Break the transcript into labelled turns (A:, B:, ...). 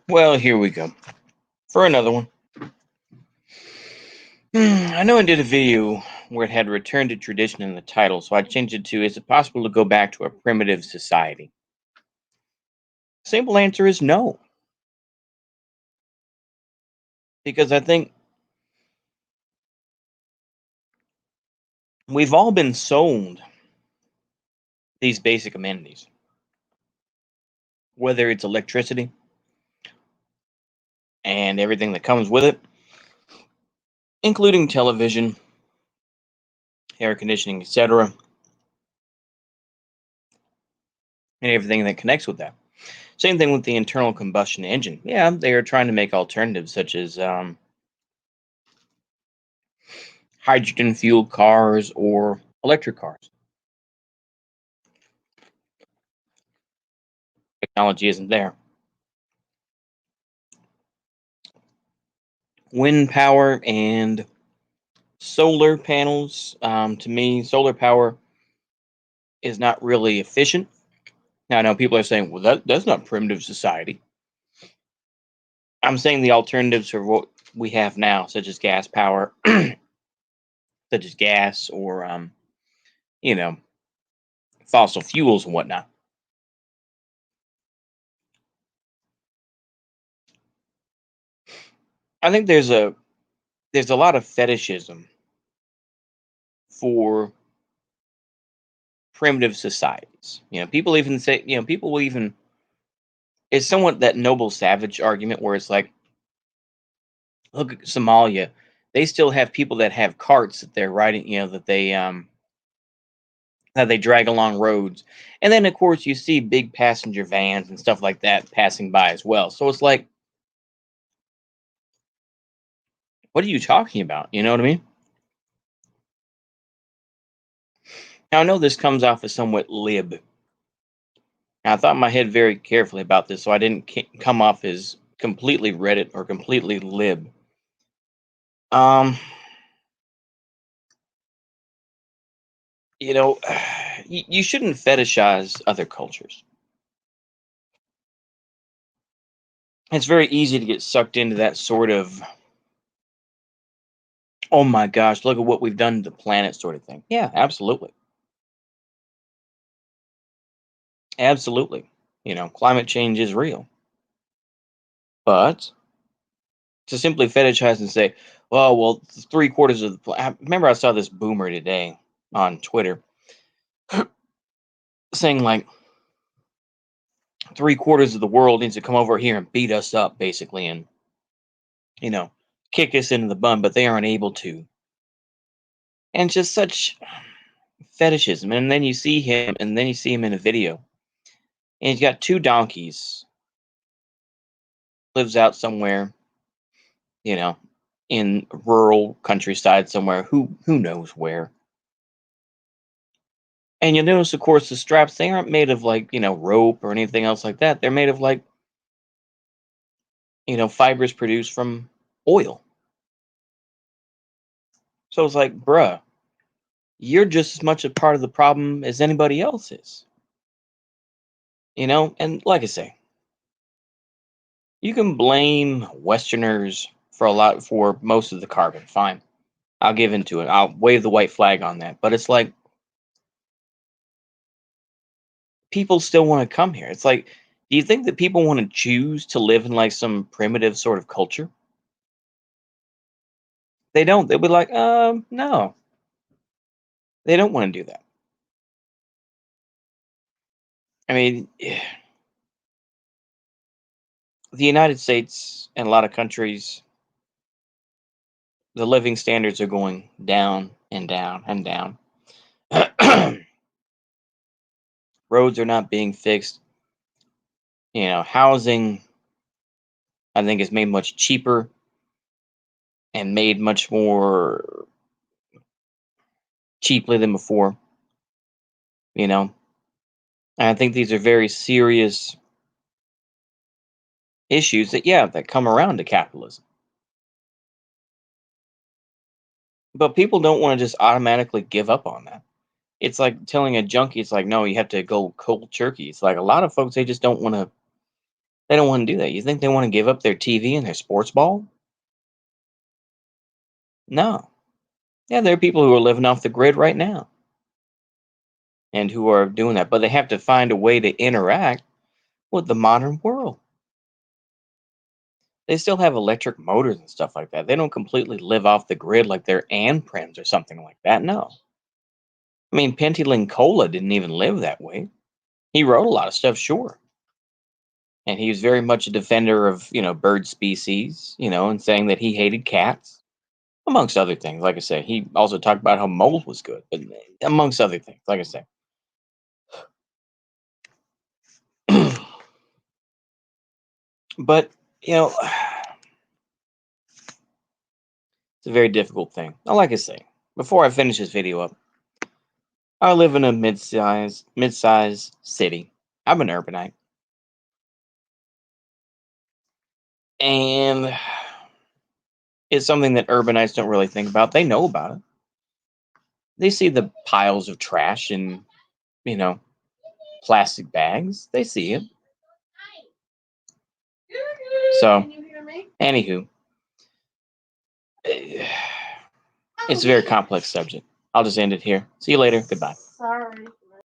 A: Well, here we go for another one. I know I did a video where it had returned to tradition in the title, so I changed it to Is it possible to go back to a primitive society? Simple answer is no, because I think we've all been sold these basic amenities, whether it's electricity and everything that comes with it, including television, air conditioning, etc., and everything that connects with that. Same thing with the internal combustion engine. Yeah, they are trying to make alternatives such as hydrogen fueled cars or electric cars. Technology isn't there. Wind power and solar panels. To me, solar power is not really efficient. Now, I know people are saying, well, that's not primitive society. I'm saying the alternatives for what we have now, such as gas power, such as gas or, you know, fossil fuels and whatnot. I think there's a lot of fetishism for primitive societies. People even say, people will even, it's somewhat that noble savage argument where it's like, look at Somalia. They still have people that have carts that they're riding, that they drag along roads. And then of course you see big passenger vans and stuff like that passing by as well. So it's like, what are you talking about? You know what I mean? Now I know this comes off as somewhat lib. And I thought in my head very carefully about this so I didn't come off as completely Reddit or completely lib. Um, you know, you shouldn't fetishize other cultures. It's very easy to get sucked into that sort of, oh my gosh, look at what we've done to the planet sort of thing. Yeah, absolutely. Absolutely. Climate change is real. But to simply fetishize and say, well, three quarters of the remember I saw this boomer today on Twitter saying like three quarters of the world needs to come over here and beat us up basically and, you know, kick us into the bum, but they aren't able to. And just such fetishism. And then you see him in a video. And he's got two donkeys, lives out somewhere, you know, in rural countryside somewhere, who knows where. And you'll notice, of course, the straps, they aren't made of like, rope or anything else like that. They're made of like, fibers produced from oil. So it's like, bruh, you're just as much a part of the problem as anybody else is. And like I say, you can blame Westerners for most of the carbon. Fine. I'll give into it. I'll wave the white flag on that. But it's like people still want to come here. It's like, do you think that people want to choose to live in like some primitive sort of culture? They don't. They'll be like, no, they don't want to do that. I mean, the United States and a lot of countries, the living standards are going down and down and down. Roads are not being fixed. Housing, I think, is made much cheaper and made much more cheaply than before. You know, and I think these are very serious issues that come around to capitalism. But people don't want to just automatically give up on that. It's like telling a junkie, it's like, no, you have to go cold turkey. It's like a lot of folks, they just don't want to. They don't want to do that. You think they want to give up their TV and their sports ball? No. Yeah, there are people who are living off the grid right now and who are doing that, but they have to find a way to interact with the modern world. They still have electric motors and stuff like that. They don't completely live off the grid like they're Anprims or something like that. No. I mean, Pentylin Cola didn't even live that way. He wrote a lot of stuff, sure. And he was very much a defender of, bird species, and saying that he hated cats, amongst other things. Like I say, he also talked about how mold was good, but amongst other things, like I say. But, it's a very difficult thing. Now, like I say, before I finish this video up, I live in a mid-sized city. I'm an urbanite. And it's something that urbanites don't really think about. They know about it. They see the piles of trash and, you know, plastic bags. They see it. So, anywho, it's a very complex subject. I'll just end it here. See you later. Goodbye.
B: Sorry.